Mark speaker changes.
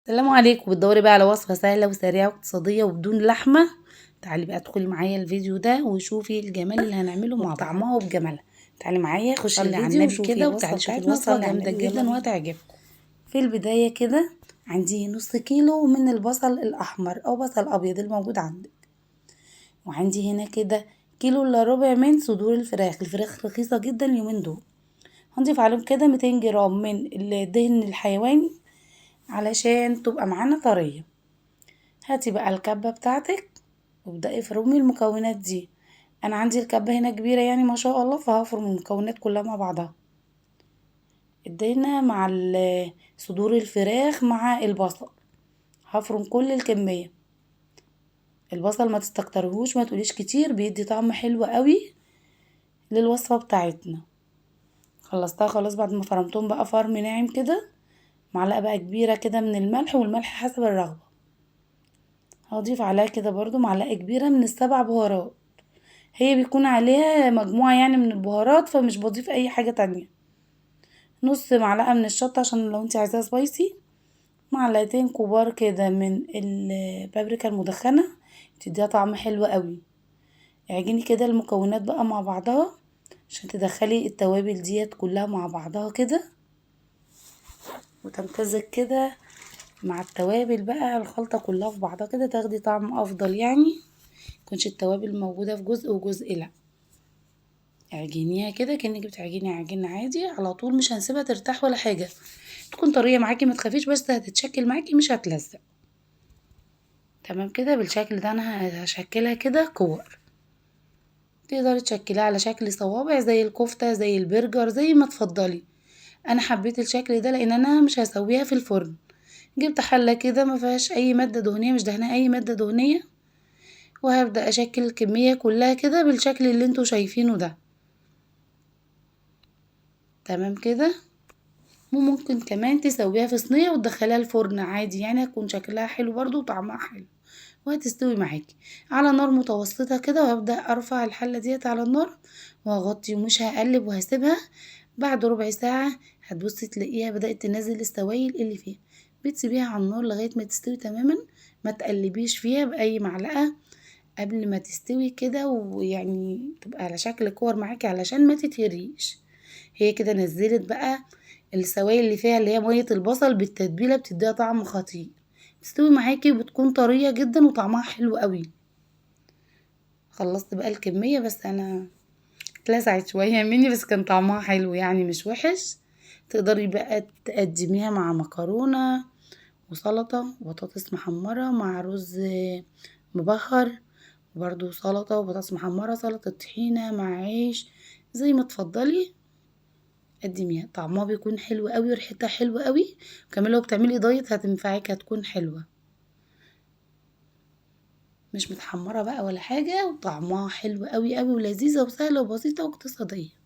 Speaker 1: السلام عليكم. بتدوري بقى على وصفة سهلة وسريعة واقتصادية وبدون لحمة؟ تعالي بقى ادخلي معايا الفيديو ده وشوفي الجمال اللي هنعمله مع بعض وبطعمها وبجمالها. تعالي معايا خشي
Speaker 2: صلي على
Speaker 1: الفيديو
Speaker 2: النبي
Speaker 1: وشوفي
Speaker 2: كده
Speaker 1: الوصفة
Speaker 2: وتعالي شوفي
Speaker 1: بتاعتنا.
Speaker 2: الوصفة
Speaker 1: وصفة جامدة
Speaker 2: جامدة
Speaker 1: جدا
Speaker 2: جدا
Speaker 1: وهتعجبكم. في البداية كده عندي نص كيلو من البصل الأحمر أو بصل أبيض الموجود عندك، وعندي هنا كده كيلو إلا ربع من صدور الفراخ رخيصة جدا اليومين دول. هنضيف عليهم كده 200 جرام من الدهن الحيواني علشان تبقى معانا طرية. هاتي بقى الكبة بتاعتك وابدأي افرمي المكونات دي. انا عندي الكبة هنا كبيرة يعني ما شاء الله، فهفرم المكونات كلها مع بعضها. ادينا مع صدور الفراخ مع البصل، هفرم كل الكمية. البصل ما تستكترهوش، ما تقوليش كتير، بيدي طعم حلو قوي للوصفة بتاعتنا. خلصتها خلاص بعد ما فرمتهم بقى فرم ناعم كده. معلقة بقى كبيرة كده من الملح، والملح حسب الرغبة. هضيف عليها كده برضو معلقة كبيرة من السبع بهارات، هي بيكون عليها مجموعة يعني من البهارات، فمش بضيف اي حاجة تانية. نص معلقة من الشطة عشان لو انت عايزاها سبايسي. معلقتين كبار كده من البابريكا المدخنة، بتديها طعم حلو قوي. اعجني كده المكونات بقى مع بعضها عشان تدخلي التوابل ديت كلها مع بعضها كده وتمتزج كده مع التوابل بقى، الخلطة كلها في بعضها كده تاخدي طعم افضل يعني. متكونش التوابل موجودة في جزء وجزء، لا، اعجنيها كده كأنك بتعجني عجينة عادي على طول، مش هنسيبها ترتاح ولا حاجة. تكون طرية معاكي ما تخافيش، بس هتتشكل معاكي مش هتلزق. تمام كده بالشكل ده انا هشكلها كده كور. تقدري تشكلها على شكل صوابع زي الكفتة زي البرجر زي ما تفضلي. انا حبيت الشكل ده لان انا مش هسويها في الفرن. جبت حلة كده ما فيهاش اي مادة دهنية، مش دهنها اي مادة دهنية، وهبدأ اشكل الكمية كلها كده بالشكل اللي انتوا شايفينه ده. تمام كده. وممكن كمان تسويها في صينية وتدخليها الفرن عادي، يعني هيكون شكلها حلو برضو وطعمها حلو، وهتستوي معاكي على نار متوسطة كده. وهبدأ ارفع الحلة ديت على النار وهغطي ومش هقلب وهسيبها. بعد ربع ساعة هتبصي تلاقيها بدأت تنزل السوائل اللي فيها. بتسيبيها على النار لغاية ما تستوي تماما، ما تقلبيش فيها بأي معلقة قبل ما تستوي كده، ويعني تبقى على شكل كور معاكي علشان ما تتهريش. هي كده نزلت بقى السوائل اللي فيها اللي هي مية البصل بالتتبيلة، بتديها طعم خطير. بتستوي معاكي وبتكون طرية جدا وطعمها حلو قوي. خلصت بقى الكمية، بس انا اتلسعت شوية مني، بس كان طعمها حلو يعني مش وحش. تقدري بقى تقدميها مع مكرونة وسلطة وبطاطس محمرة مع رز مبخر، وبرده سلطة وبطاطس محمرة، سلطة طحينة مع عيش، زي ما تفضلي قدميها. طعمها بيكون حلو قوي وريحتها حلوة قوي. وكمان لو بتعملي دايت هتنفعك، هتكون حلوة، مش متحمرة بقى ولا حاجة، وطعمها حلو قوي قوي ولذيذة وسهلة وبسيطة واقتصادية.